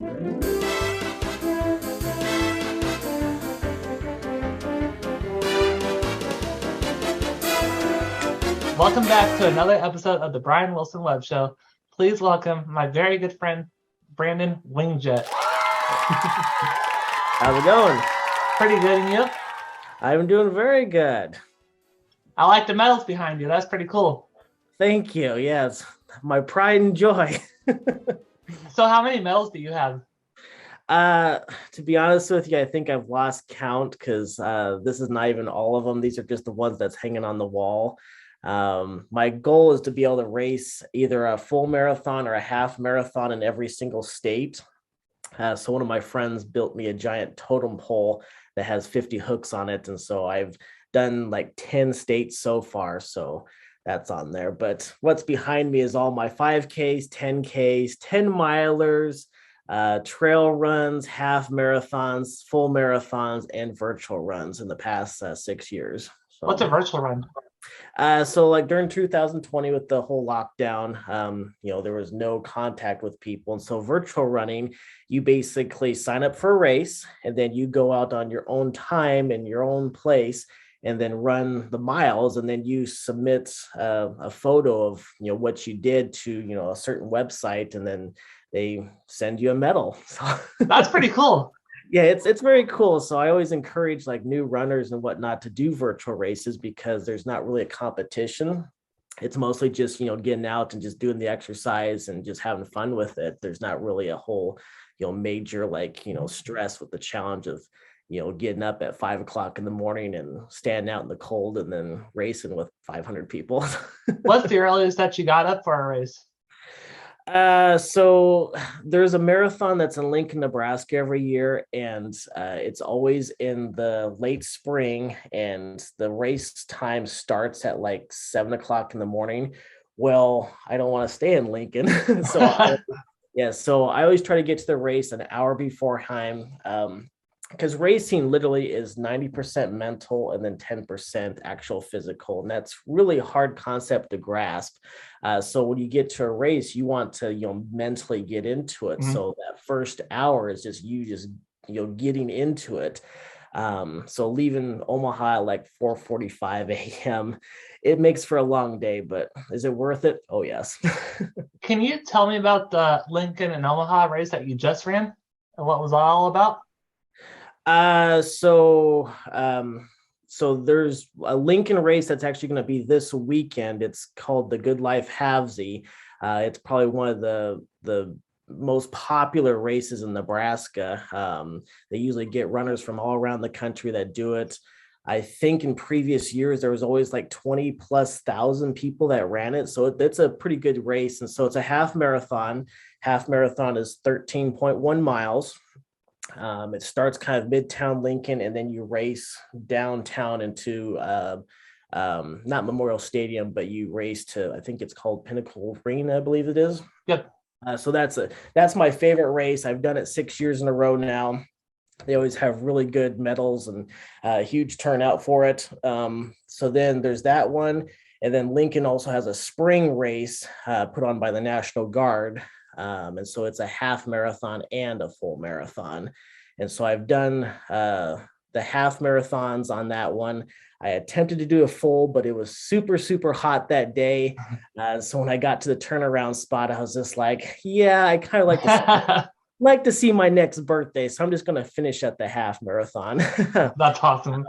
Welcome back to another episode of the Bryan Wilson Web Show. Please welcome my very good friend, Brandon Wingett. How's it going? Pretty good, and you? I'm doing very good. I like the medals behind you. That's pretty cool. Thank you. Yes, my pride and joy. So how many medals do you have? To be honest with you, I think I've lost count because this is not even all of them. These are just the ones that's hanging on the wall. My goal is to be able to race either a full marathon or a half marathon in every single state. So one of my friends built me a giant totem pole that has 50 hooks on it. And so I've done like 10 states so far. So that's on there. But what's behind me is all my 5Ks, 10Ks, 10 milers, trail runs, half marathons, full marathons, and virtual runs in the past 6 years. So, what's a virtual run? So like during 2020 with the whole lockdown, there was no contact with people. And so virtual running, you basically sign up for a race and then you go out on your own time in your own place and then run the miles. And then you submit a photo of, what you did to, a certain website, and then they send you a medal. So that's pretty cool. Yeah, it's very cool. So I always encourage like new runners and whatnot to do virtual races because there's not really a competition. It's mostly just, getting out and just doing the exercise and just having fun with it. There's not really a whole, major stress with the challenge of, getting up at 5 o'clock in the morning and standing out in the cold and then racing with 500 people. What's the earliest that you got up for a race? So there's a marathon that's in Lincoln, Nebraska every year, and it's always in the late spring, and the race time starts at like 7 o'clock in the morning. Well, I don't want to stay in Lincoln. So I always try to get to the race an hour beforehand. Because racing literally is 90% mental and then 10% actual physical. And that's really a hard concept to grasp. So when you get to a race, you want to, mentally get into it. Mm-hmm. So that first hour is just getting into it. So leaving Omaha at like 4:45 a.m., it makes for a long day, but is it worth it? Oh, yes. Can you tell me about the Lincoln and Omaha race that you just ran and what was that all about? So there's a Lincoln race that's actually going to be this weekend. It's called the Good Life Halvesy. It's probably one of the most popular races in Nebraska. They usually get runners from all around the country that do it. I think in previous years, there was always like 20,000+ people that ran it. So it's a pretty good race. And so it's a half marathon. Half marathon is 13.1 miles. It starts kind of midtown Lincoln, and then you race downtown into not Memorial Stadium, but you race to, I think it's called Pinnacle Arena, I believe it is. Yep. So that's my favorite race. I've done it 6 years in a row now. They always have really good medals and huge turnout for it. So then there's that one. And then Lincoln also has a spring race put on by the National Guard. And so it's a half marathon and a full marathon. And so I've done the half marathons on that one. I attempted to do a full, but it was super, super hot that day. So when I got to the turnaround spot, I was just like, yeah, I kind of like to see my next birthday. So I'm just going to finish at the half marathon. That's awesome.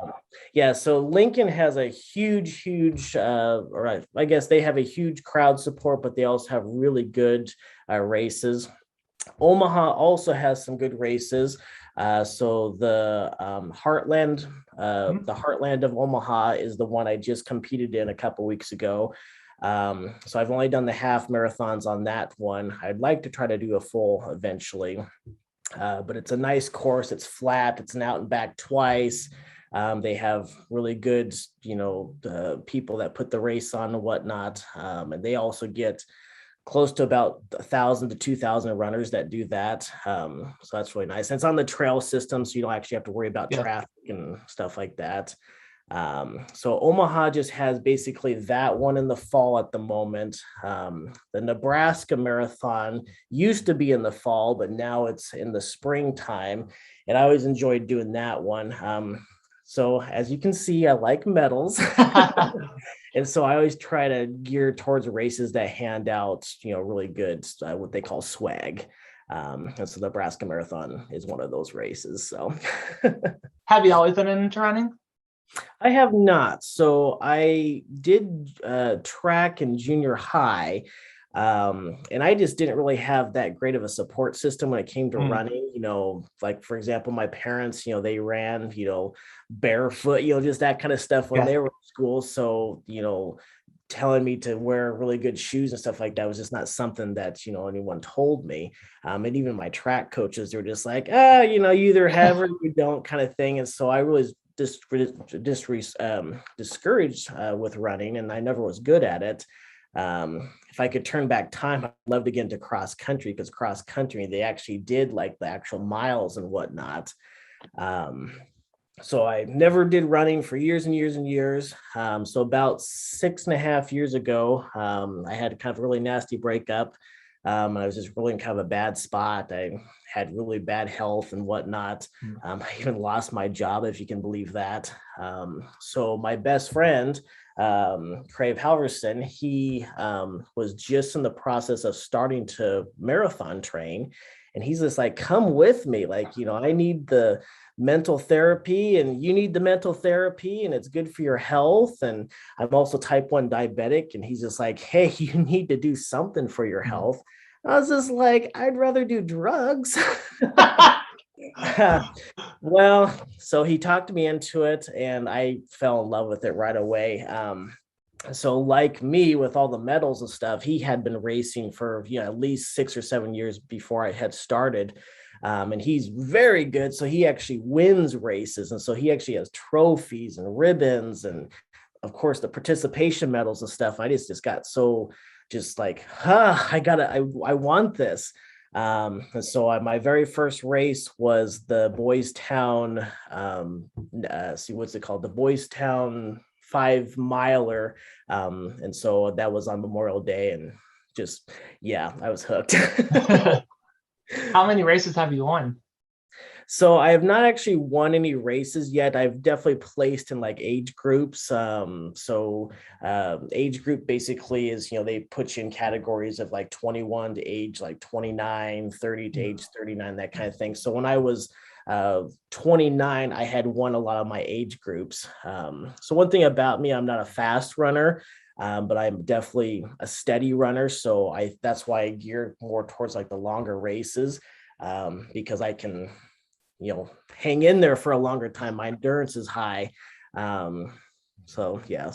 Yeah. So Lincoln has a huge, or I guess they have a huge crowd support, but they also have really good races. Omaha also has some good races. So the Heartland, the Heartland of Omaha is the one I just competed in a couple weeks ago. So I've only done the half marathons on that one. I'd like to try to do a full eventually, but it's a nice course. It's flat. It's an out and back twice. They have really good, people that put the race on and whatnot. And they also get close to about 1,000 to 2,000 runners that do that. So that's really nice. And it's on the trail system, so you don't actually have to worry about traffic and stuff like that. So Omaha just has basically that one in the fall at the moment. The Nebraska Marathon used to be in the fall, but now it's in the springtime. And I always enjoyed doing that one. So as you can see, I like medals. And so I always try to gear towards races that hand out, really good, what they call swag. And so the Nebraska Marathon is one of those races. So Have you always been into running? I have not. So I did track in junior high. And I just didn't really have that great of a support system when it came to running. Like for example, my parents, they ran, barefoot, just that kind of stuff when they were in school. So, telling me to wear really good shoes and stuff like that was just not something that, anyone told me. And even my track coaches, they were just like, you either have or you don't kind of thing. And so I was discouraged with running, and I never was good at it. If I could turn back time, I'd love to get into cross country, because cross country, they actually did like the actual miles and whatnot. So I never did running for years and years and years. So about 6.5 years ago, I had kind of a really nasty breakup. And I was just really in kind of a bad spot. I had really bad health and whatnot. I even lost my job, if you can believe that. So my best friend, Crave Halverson, he was just in the process of starting to marathon train. And he's just like, come with me. Like, I need the mental therapy and you need the mental therapy, and it's good for your health. And I'm also type 1 diabetic. And he's just like, hey, you need to do something for your health. I was just like, I'd rather do drugs. Well, so he talked me into it, and I fell in love with it right away. So like me, with all the medals and stuff, he had been racing for at least 6 or 7 years before I had started. And he's very good. So he actually wins races. And so he actually has trophies and ribbons and, of course, the participation medals and stuff. I just got so just like, I want this. And so my very first race was the Boys Town, what's it called? The Boys Town 5 miler. And so that was on Memorial Day, and just, I was hooked. How many races have you won? So I have not actually won any races yet. I've definitely placed in like age groups. Age group basically is, they put you in categories of like 21 to age like 29, 30 to age 39, that kind of thing. So when I was 29, I had won a lot of my age groups. So one thing about me, I'm not a fast runner. But I'm definitely a steady runner. So that's why I gear more towards like the longer races, because I can, hang in there for a longer time. My endurance is high. So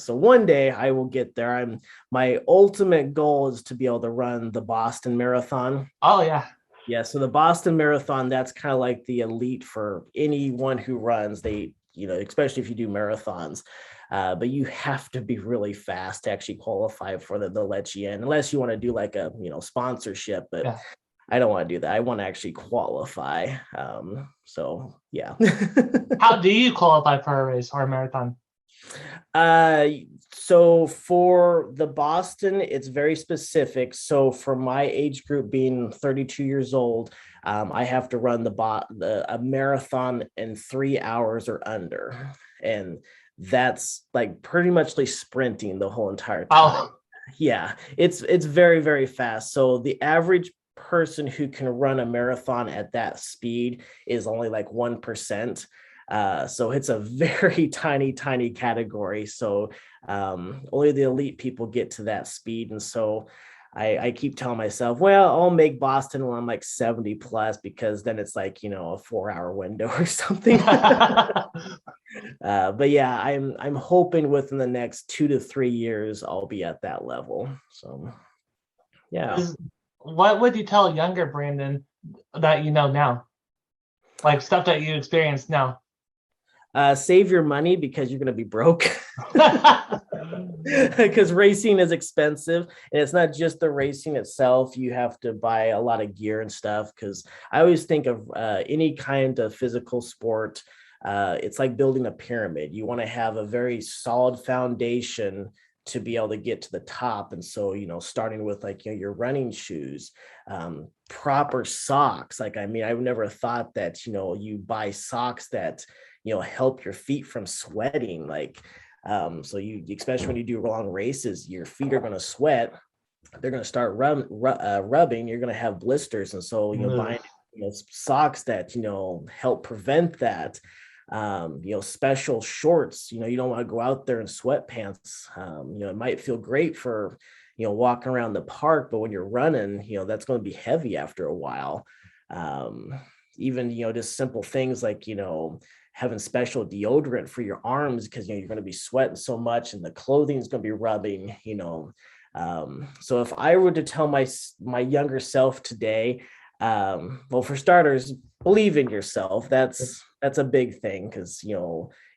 one day I will get there. My ultimate goal is to be able to run the Boston Marathon. Oh yeah. Yeah. So the Boston Marathon, that's kind of like the elite for anyone who runs. They, especially if you do marathons. But you have to be really fast to actually qualify for they'll let you in, unless you want to do like a sponsorship. But I don't want to do that. I want to actually qualify. So yeah. How do you qualify for a race or a marathon? So for the Boston, it's very specific. So for my age group, being 32 years old, I have to run a marathon in 3 hours or under, and that's like pretty much like sprinting the whole entire time. Yeah, it's very, very fast. So the average person who can run a marathon at that speed is only like 1%. So it's a very tiny category. So only the elite people get to that speed. And so I keep telling myself, well, I'll make Boston when I'm like 70 plus, because then it's like, a 4-hour window or something. But yeah, I'm hoping within the next 2 to 3 years, I'll be at that level. So yeah. What would you tell younger Brandon that you know now? Like stuff that you experience now? Save your money, because you're going to be broke. Because racing is expensive, and it's not just the racing itself. You have to buy a lot of gear and stuff, because I always think of any kind of physical sport, it's like building a pyramid. You want to have a very solid foundation to be able to get to the top. And so, starting with like, your running shoes, proper socks. Like, I mean, I've never thought that, you buy socks that, help your feet from sweating. Like, so you, especially when you do long races, your feet are going to sweat. They're going to start rubbing. You're going to have blisters. And so, buying, socks that, help prevent that. Special shorts, you don't want to go out there in sweatpants. It might feel great for, walking around the park, but when you're running, that's going to be heavy after a while. Even, just simple things like, having special deodorant for your arms, because, you're going to be sweating so much and the clothing is going to be rubbing, so if I were to tell my younger self today, well, for starters, believe in yourself. That's a big thing, because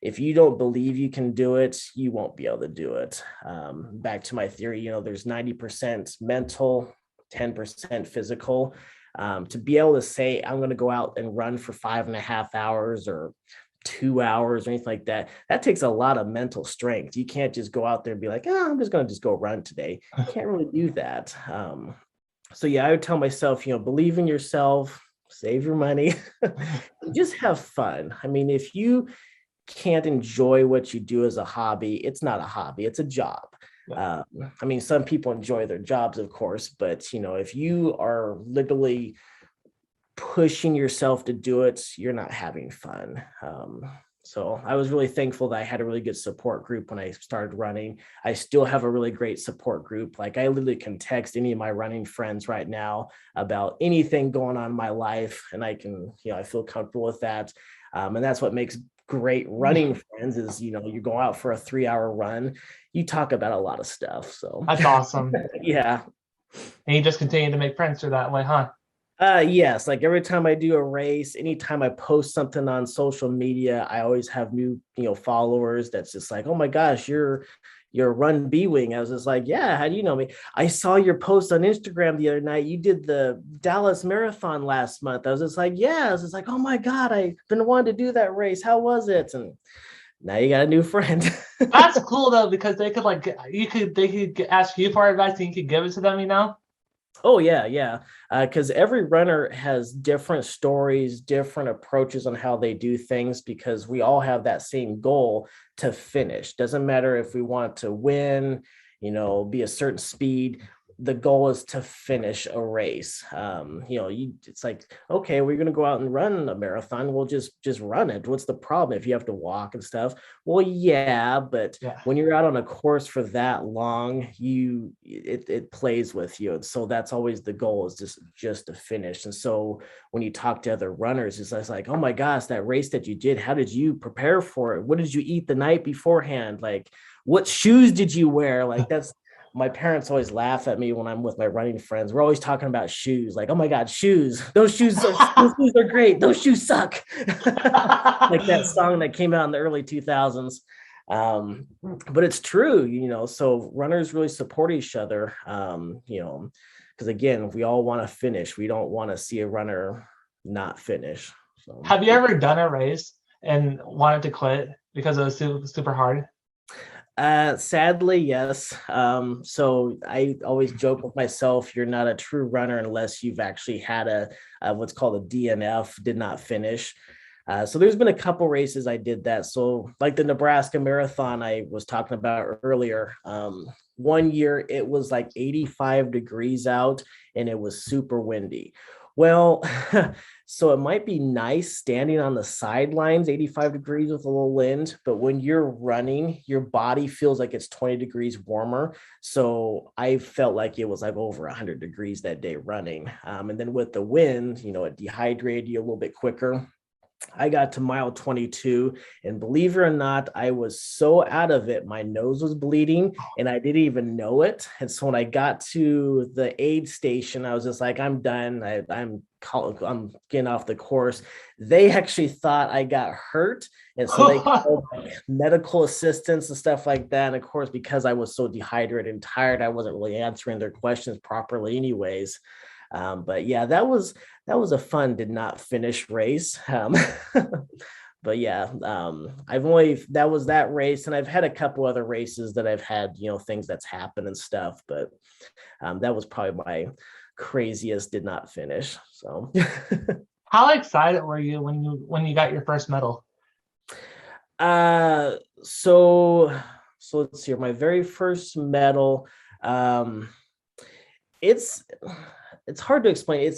if you don't believe you can do it, you won't be able to do it. Back to my theory, there's 90% mental, 10% physical. To be able to say I'm going to go out and run for 5.5 hours or 2 hours or anything like that, that takes a lot of mental strength. You can't just go out there and be like, I'm just going to just go run today. You can't really do that. So yeah, I would tell myself, believe in yourself, save your money, just have fun. I mean, if you can't enjoy what you do as a hobby, it's not a hobby, it's a job. I mean, some people enjoy their jobs, of course, but if you are literally pushing yourself to do it, you're not having fun. So I was really thankful that I had a really good support group when I started running. I still have a really great support group. Like, I literally can text any of my running friends right now about anything going on in my life, and I can, I feel comfortable with that. And that's what makes great running friends is, you go out for a 3-hour run, you talk about a lot of stuff. So that's awesome. Yeah. And you just continue to make friends through that way, huh? Yes, like every time I do a race, anytime I post something on social media, I always have new, followers that's just like, oh my gosh, you're Run B Wing. I was just like, yeah, how do you know me? I saw your post on Instagram the other night. You did the Dallas Marathon last month. I was just like, yeah. I was just like, oh my God, I've been wanting to do that race. How was it? And now you got a new friend. That's cool though, because they could they could ask you for advice and you could give it to them, Oh yeah. Because every runner has different stories, different approaches on how they do things, because we all have that same goal to finish. Doesn't matter if we want to win, be a certain speed. The goal is to finish a race. It's like, okay, we're going to go out and run a marathon. We'll just run it. What's the problem if you have to walk and stuff? Well, yeah, but when you're out on a course for that long, it plays with you. And so that's always the goal, is just to finish. And so when you talk to other runners, it's like, oh my gosh, that race that you did, how did you prepare for it? What did you eat the night beforehand? Like, what shoes did you wear? Like, my parents always laugh at me when I'm with my running friends. We're always talking about shoes. Like, oh my God, shoes. Those shoes are great. Those shoes suck. Like that song that came out in the early 2000s. But it's true, so runners really support each other, because again, we all want to finish. We don't want to see a runner not finish. So. Have you ever done a race and wanted to quit because it was super, super hard? Sadly, yes. So I always joke with myself, you're not a true runner unless you've actually had a what's called a DNF, did not finish. So there's been a couple races I did that. So like the Nebraska Marathon I was talking about earlier, one year it was like 85 degrees out and it was super windy. Well, so it might be nice standing on the sidelines, 85 degrees with a little wind, but when you're running, your body feels like it's 20 degrees warmer. So I felt like it was like over 100 degrees that day running. And then with the wind, it dehydrated you a little bit quicker. I got to mile 22, and believe it or not, I was so out of it. My nose was bleeding and I didn't even know it. And so when I got to the aid station, I was just like, I'm done. I'm getting off the course. They actually thought I got hurt. And so they called medical assistance and stuff like that. And of course, because I was so dehydrated and tired, I wasn't really answering their questions properly anyways. But yeah, that was a fun did not finish race. but yeah, that was that race, and I've had a couple other races that I've had, things that's happened and stuff, but that was probably my craziest did not finish. So How excited were you when you got your first medal? uh so so let's see, my very first medal. um it's it's hard to explain.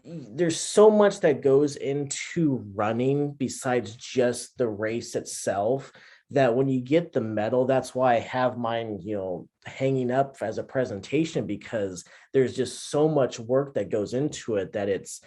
There's so much that goes into running besides just the race itself, that when you get the medal, that's why I have mine, hanging up as a presentation, because there's just so much work that goes into it that it's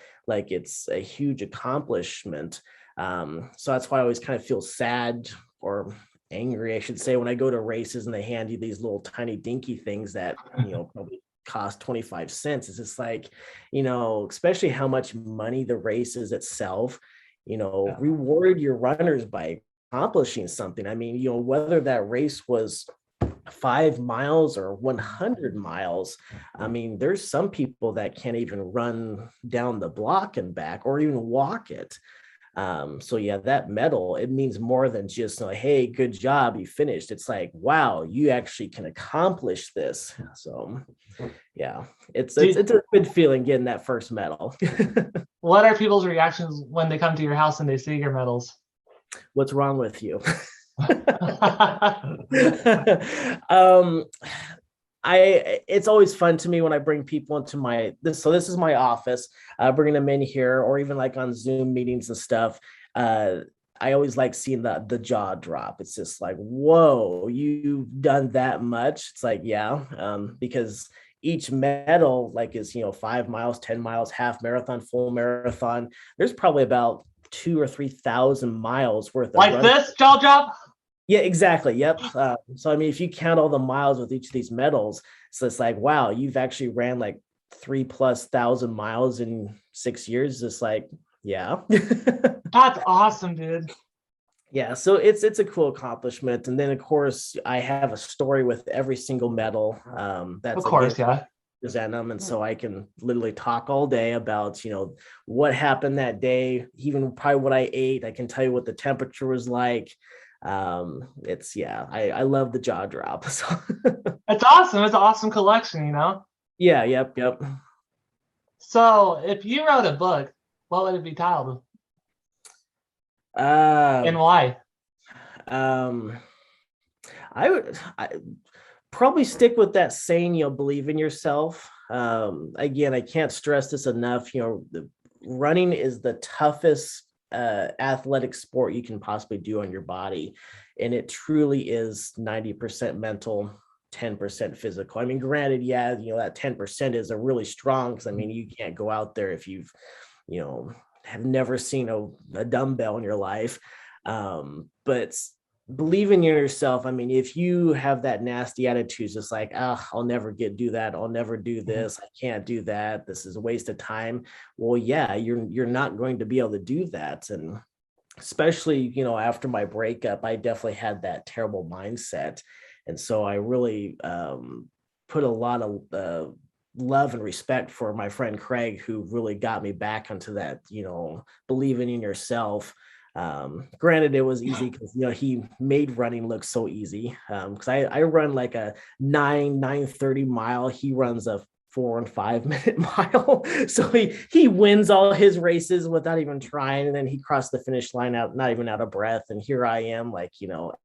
a huge accomplishment. So that's why I always kind of feel sad, or angry, I should say, when I go to races and they hand you these little tiny dinky things that, probably cost 25 cents. It's just like, especially how much money the race is itself, Yeah. reward your runners by accomplishing something. I mean, whether that race was 5 miles or 100 miles. I mean, there's some people that can't even run down the block and back or even walk it. So yeah, that medal, it means more than just like, hey, good job, you finished. It's like, wow, you actually can accomplish this. So yeah, it's a good feeling getting that first medal. What are people's reactions when they come to your house and they see your medals? What's wrong with you? um it's always fun to me when I bring people into this is my office, bringing them in here, or even like on Zoom meetings and stuff. I always like seeing the jaw drop. It's just like, whoa, you've done that much. It's like, yeah, because each medal like is 5 miles, 10 miles, half marathon, full marathon. There's probably about 2,000 or 3,000 miles worth of like running. this jaw drop. Yeah, exactly. Yep. So I mean, if you count all the miles with each of these medals, so it's like, wow, you've actually ran like 3,000+ miles in 6 years. It's like, yeah. That's awesome, dude. Yeah, so it's a cool accomplishment. And then of course I have a story with every single medal. That's Of course, again yeah. present them, and so I can literally talk all day about what happened that day, even probably what I ate. I can tell you what the temperature was like. It's yeah, I love the jaw drop. So It's awesome. It's an awesome collection. yeah, yep. So if you wrote a book, what would it be titled? uh And why? um I probably stick with that saying, believe in yourself. Again, I can't stress this enough. Running is the toughest athletic sport you can possibly do on your body, and it truly is 90% mental, 10% physical. I mean, granted, yeah, that 10% is a really strong, because I mean, you can't go out there if you've have never seen a dumbbell in your life. But believe in yourself. I mean, if you have that nasty attitude, just like, I'll never do that, I'll never do this, I can't do that, this is a waste of time. Well, yeah, you're not going to be able to do that. And especially, after my breakup, I definitely had that terrible mindset. And so I really put a lot of love and respect for my friend Craig, who really got me back onto that, believing in yourself. Granted, it was easy because he made running look so easy. Because I run like a 9:30 mile. He runs a 4 and 5 minute mile. So he wins all his races without even trying. And then he crossed the finish line out, not even out of breath. And here I am, like,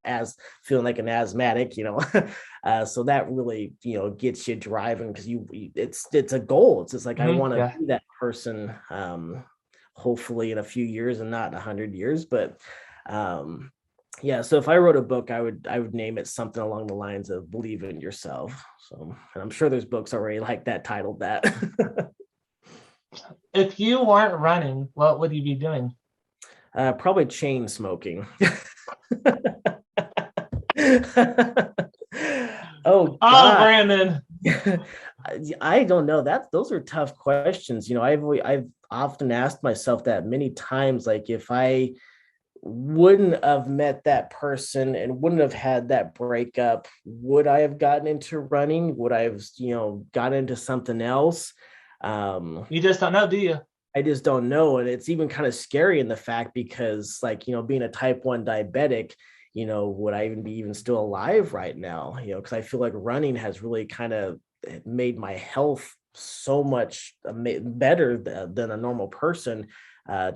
as feeling like an asthmatic, so that really, gets you driving, because it's a goal. It's just like, I want to be that person, hopefully in a few years and not 100 years. But yeah, so if I wrote a book, I would name it something along the lines of believe in yourself. So, and I'm sure there's books already like that titled that. If you weren't running, what would you be doing? Probably chain smoking. Oh God. Brandon. I don't know. Those are tough questions. I've often asked myself that many times. Like, if I wouldn't have met that person and wouldn't have had that breakup, would I have gotten into running? Would I have, gotten into something else? You just don't know, do you? I just don't know. And it's even kind of scary in the fact because, like, being a type 1 diabetic, would I even be even still alive right now? Because I feel like running has really kind of made my health so much better than a normal person,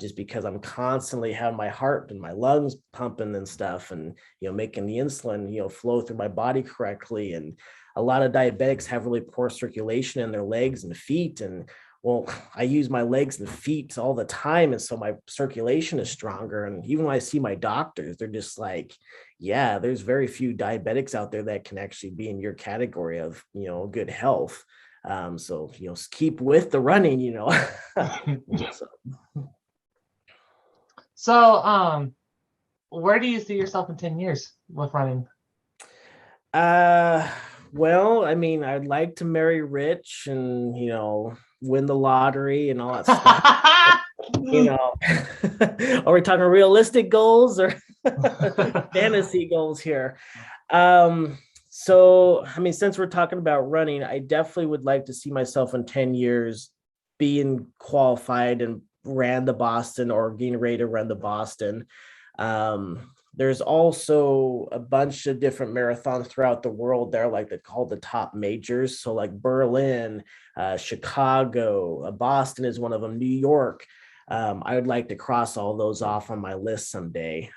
just because I'm constantly having my heart and my lungs pumping and stuff, and making the insulin flow through my body correctly. And a lot of diabetics have really poor circulation in their legs and feet, and well, I use my legs and feet all the time, and so my circulation is stronger. And even when I see my doctors, they're just like, yeah, there's very few diabetics out there that can actually be in your category of good health. So keep with the running. So, So, where do you see yourself in 10 years with running? uh well, I mean, I'd like to marry rich and win the lottery and all that stuff. you know are we talking realistic goals or fantasy goals here? So I mean, since we're talking about running, I definitely would like to see myself in 10 years being qualified and ran the Boston, or getting ready to run the Boston. There's also a bunch of different marathons throughout the world. They're like, they're called the top majors. So like Berlin, Chicago, Boston is one of them, New York. I would like to cross all those off on my list someday.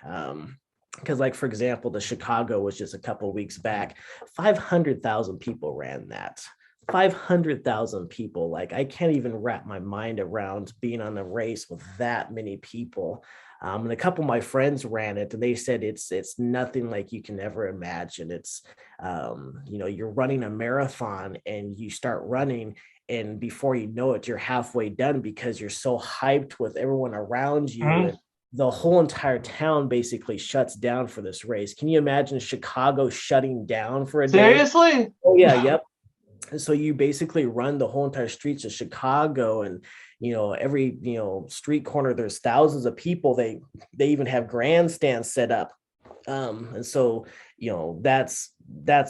Because, like, for example, the Chicago was just a couple of weeks back. 500,000 people ran that. 500,000 people. Like, I can't even wrap my mind around being on a race with that many people. And a couple of my friends ran it, and they said it's nothing like you can ever imagine. It's you're running a marathon and you start running, and before you know it, you're halfway done because you're so hyped with everyone around you. Mhm. And the whole entire town basically shuts down for this race. Can you imagine Chicago shutting down for a day? Seriously? Oh yeah, yep. So you basically run the whole entire streets of Chicago, and every street corner there's thousands of people. They even have grandstands set up. And so that's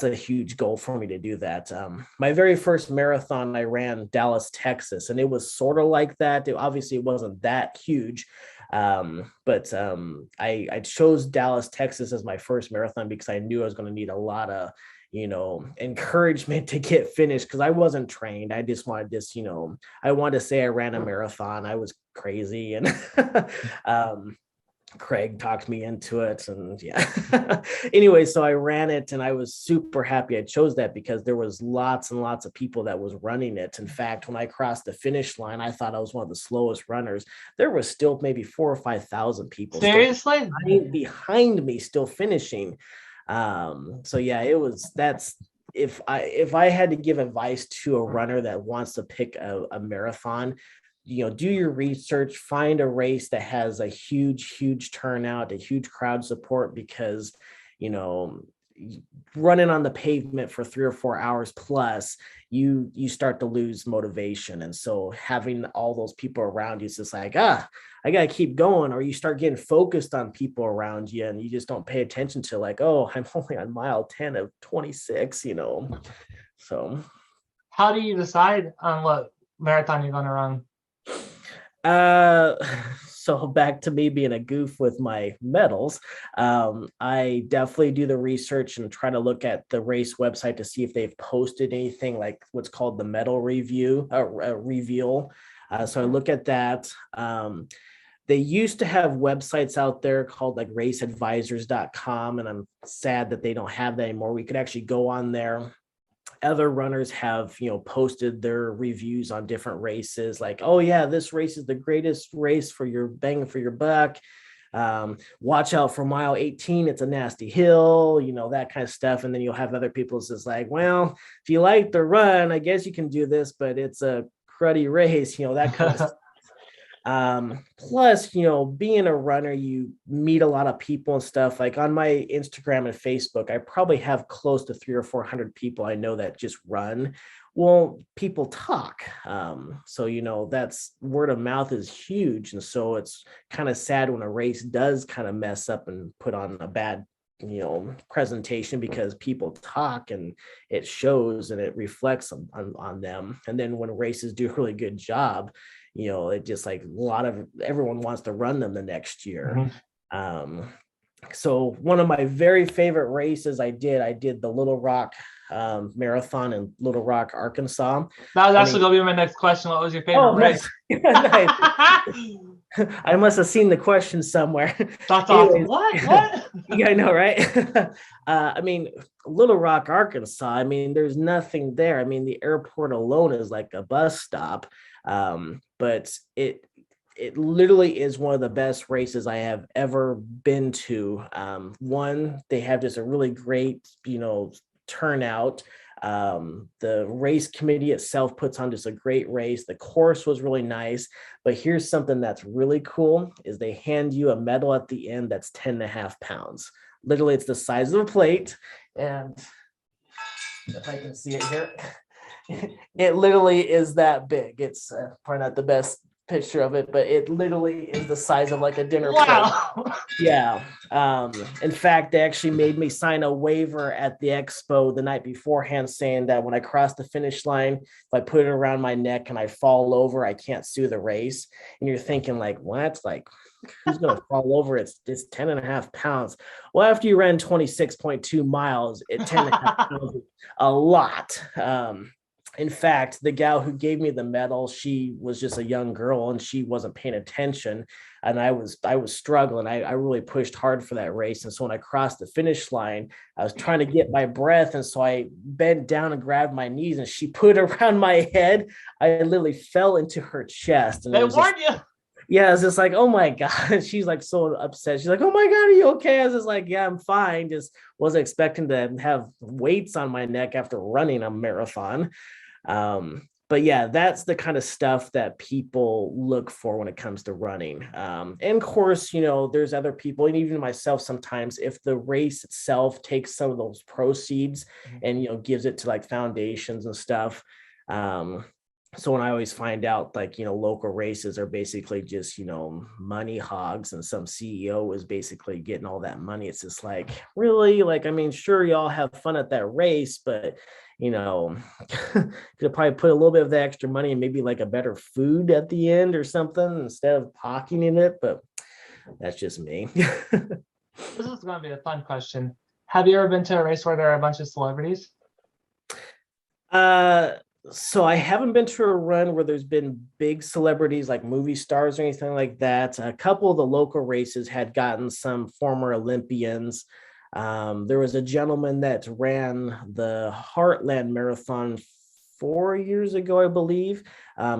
a huge goal for me to do that. My very first marathon I ran Dallas, Texas, and it was sort of like that. Obviously it wasn't that huge. But I chose Dallas, Texas as my first marathon because I knew I was going to need a lot of encouragement to get finished, because I wasn't trained. I just wanted I wanted to say I ran a marathon. I was crazy, and Craig talked me into it, and yeah. Anyway, so I ran it, and I was super happy I chose that because there was lots and lots of people that was running it. In fact, when I crossed the finish line, I thought I was one of the slowest runners. There was still maybe 4,000 or 5,000 people still Seriously? behind me, still finishing. So yeah, that's if I had to give advice to a runner that wants to pick a marathon, do your research, find a race that has a huge turnout, a huge crowd support, because you know running on the pavement for 3 or 4 hours plus, you start to lose motivation. And so having all those people around you is just like, I gotta keep going. Or you start getting focused on people around you, and you just don't pay attention to, like, oh, I'm only on mile 10 of 26. So How do you decide on what marathon you're going to run? Uh, so back to me being a goof with my medals. I definitely do the research and try to look at the race website to see if they've posted anything like what's called the medal review reveal. So I look at that. They used to have websites out there called like raceadvisors.com, and I'm sad that they don't have that anymore. We could actually go on there. Other runners have posted their reviews on different races, like, oh yeah, this race is the greatest race for your bang for your buck. Watch out for mile 18, it's a nasty hill, that kind of stuff. And then you'll have other people just like, well, if you like the run, I guess you can do this, but it's a cruddy race, that kind of stuff. Plus, being a runner, you meet a lot of people and stuff. Like on my Instagram and Facebook, I probably have close to 300 or 400 people I know that just run. Well, people talk. So that's word of mouth is huge. And so it's kind of sad when a race does kind of mess up and put on a bad presentation, because people talk and it shows and it reflects on them. And then when races do a really good job, it just like everyone wants to run them the next year. So one of my very favorite races I did the Little Rock Marathon in Little Rock, Arkansas. That was actually going to be my next question. What was your favorite race? Nice. I must have seen the question somewhere. That's awesome. What? Yeah, I know, right? I mean, Little Rock, Arkansas, I mean, there's nothing there. I mean, the airport alone is like a bus stop. But it literally is one of the best races I have ever been to. One, they have just a really great, turnout. The race committee itself puts on just a great race. The course was really nice, but here's something that's really cool is they hand you a medal at the end that's 10.5 pounds. Literally, it's the size of a plate. And if I can see it here, it literally is that big. It's probably not the best picture of it, but it literally is the size of like a dinner plate. Yeah. In fact, they actually made me sign a waiver at the expo the night beforehand saying that when I cross the finish line, if I put it around my neck and I fall over, I can't sue the race. And you're thinking like, what? Like, who's going to fall over? It's 10.5 pounds. Well, after you ran 26.2 miles, 10.5 pounds is a lot. In fact, the gal who gave me the medal, she was just a young girl and she wasn't paying attention. And I was struggling. I really pushed hard for that race. And so when I crossed the finish line, I was trying to get my breath. And so I bent down and grabbed my knees and she put it around my head. I literally fell into her chest. And they warned you. Yeah, I was just like, oh my God. She's like so upset. She's like, oh my God, are you okay? I was just like, yeah, I'm fine. Just wasn't expecting to have weights on my neck after running a marathon. But yeah, that's the kind of stuff that people look for when it comes to running. And of course, there's other people, and even myself sometimes, if the race itself takes some of those proceeds and, gives it to like foundations and stuff. So when I always find out like, local races are basically just, money hogs and some CEO is basically getting all that money. It's just like, really? Like, I mean, sure, y'all have fun at that race, but could probably put a little bit of the extra money and maybe like a better food at the end or something instead of pocketing it. But that's just me. This is going to be a fun question. Have you ever been to a race where there are a bunch of celebrities? So I haven't been to a run where there's been big celebrities like movie stars or anything like that. A couple of the local races had gotten some former Olympians. There was a gentleman that ran the Heartland Marathon 4 years ago, I believe.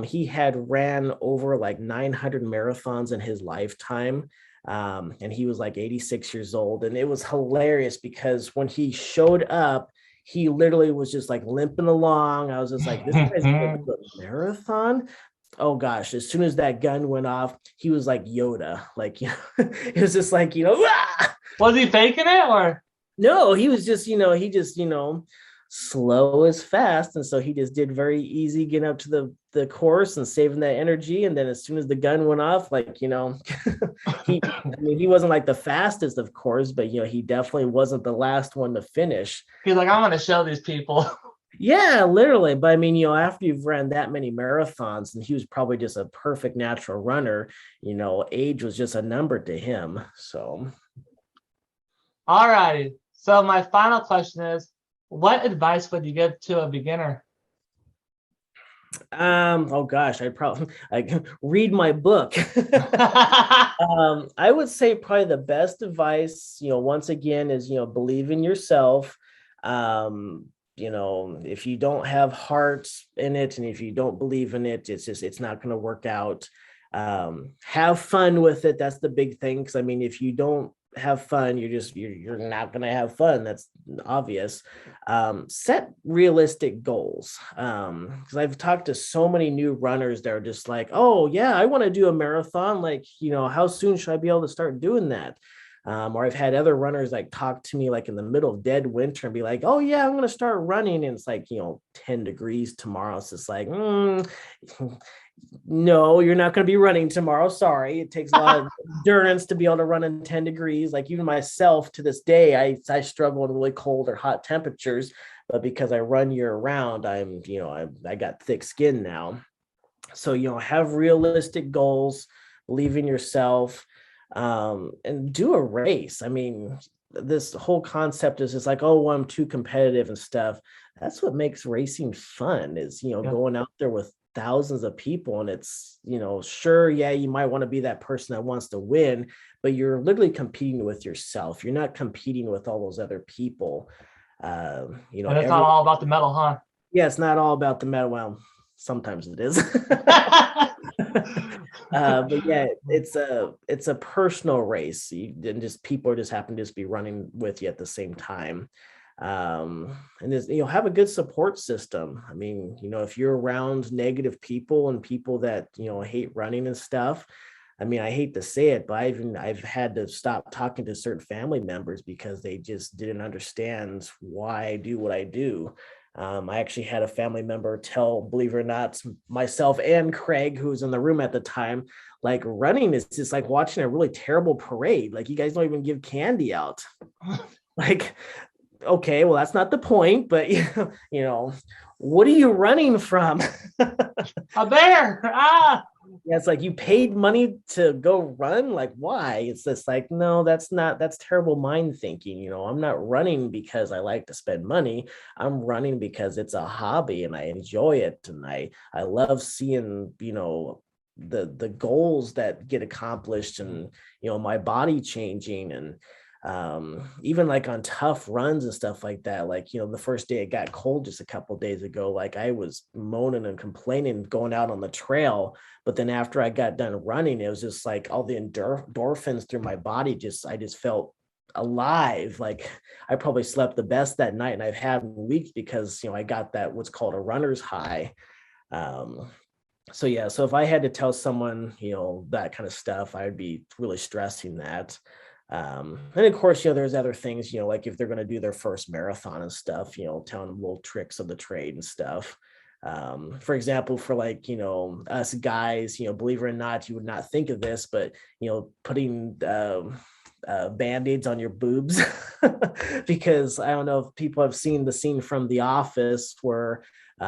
He had ran over like 900 marathons in his lifetime. And he was like 86 years old. And it was hilarious because when he showed up, he literally was just like limping along. I was just like, this guy's going to a marathon. Oh gosh, as soon as that gun went off, he was like Yoda. Like, it was just like, ah! Was he faking it or? No, he was just, slow as fast. And so he just did very easy getting up to the course and saving that energy. And then as soon as the gun went off, like, he wasn't like the fastest, of course, but, he definitely wasn't the last one to finish. He's like, I'm going to show these people. Yeah, literally. But I mean, after you've ran that many marathons, and he was probably just a perfect natural runner, age was just a number to him. So. All righty. So my final question is, what advice would you give to a beginner? Oh gosh, I'd probably read my book. I would say probably the best advice, once again, is, believe in yourself. If you don't have heart in it and if you don't believe in it, it's not going to work out. Have fun with it. That's the big thing. Because I mean, if you don't have fun, you're not going to have fun. That's obvious. Set realistic goals. Because I've talked to so many new runners that are just like, oh yeah, I want to do a marathon. Like, how soon should I be able to start doing that? Or I've had other runners like talk to me like in the middle of dead winter and be like, oh yeah, I'm going to start running. And it's like, 10 degrees tomorrow. It's just like, no, you're not going to be running tomorrow. Sorry. It takes a lot of endurance to be able to run in 10 degrees. Like even myself to this day, I struggle in really cold or hot temperatures, but because I run year round, I got thick skin now. So, have realistic goals, believe in yourself, and do a race. I mean, this whole concept is just like, oh, well, I'm too competitive and stuff. That's what makes racing fun is, Yeah. going out there with thousands of people. And it's, sure, yeah, you might want to be that person that wants to win, but you're literally competing with yourself. You're not competing with all those other people. And it's not Every all about the medal, huh? Yeah, it's not all about the medal. Well, sometimes it is. But yeah, it's a personal race. And just people just happen to just be running with you at the same time. And have a good support system. I mean, if you're around negative people and people that hate running and stuff, I mean, I hate to say it, but I've had to stop talking to certain family members because they just didn't understand why I do what I do. I actually had a family member tell, believe it or not, myself and Craig, who was in the room at the time, like running is just like watching a really terrible parade. Like you guys don't even give candy out. Like, okay, well, that's not the point, but what are you running from? A bear! Ah! Yeah, it's like you paid money to go run. Like, why? It's just like, no, that's terrible mind thinking. I'm not running because I like to spend money. I'm running because it's a hobby and I enjoy it. And I love seeing, the goals that get accomplished and, my body changing and even like on tough runs and stuff like that, like the first day it got cold just a couple of days ago, like I was moaning and complaining going out on the trail, but then after I got done running, it was just like all the endorphins through my body, I just felt alive. Like I probably slept the best that night and I've had in weeks because I got that what's called a runner's high. um so yeah, so if I had to tell someone that kind of stuff, I'd be really stressing that. And of course, there's other things, like if they're going to do their first marathon and stuff, telling them little tricks of the trade and stuff. For example, for like, us guys, believe it or not, you would not think of this, but, putting band-aids on your boobs because I don't know if people have seen the scene from The Office where I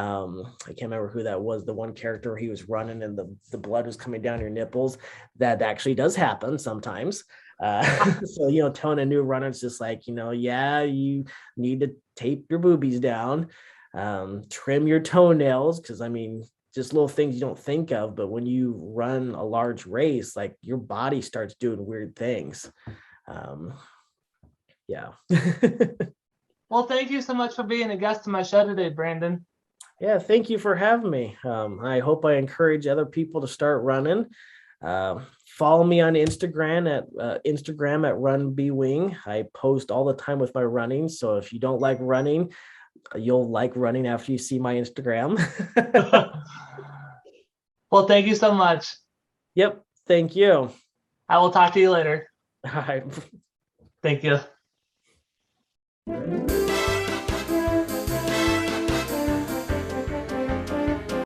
can't remember who that was, the one character, he was running and the blood was coming down your nipples. That actually does happen sometimes. So telling a new runner, it's just like, yeah, you need to tape your boobies down, trim your toenails, because I mean, just little things you don't think of, but when you run a large race, like your body starts doing weird things. Yeah. Well, thank you so much for being a guest on my show today, Brandon. Yeah, thank you for having me. I hope I encourage other people to start running. Follow me on Instagram at RunBWing. I post all the time with my running. So if you don't like running, you'll like running after you see my Instagram. Well, thank you so much. Yep. Thank you. I will talk to you later. All right. Thank you.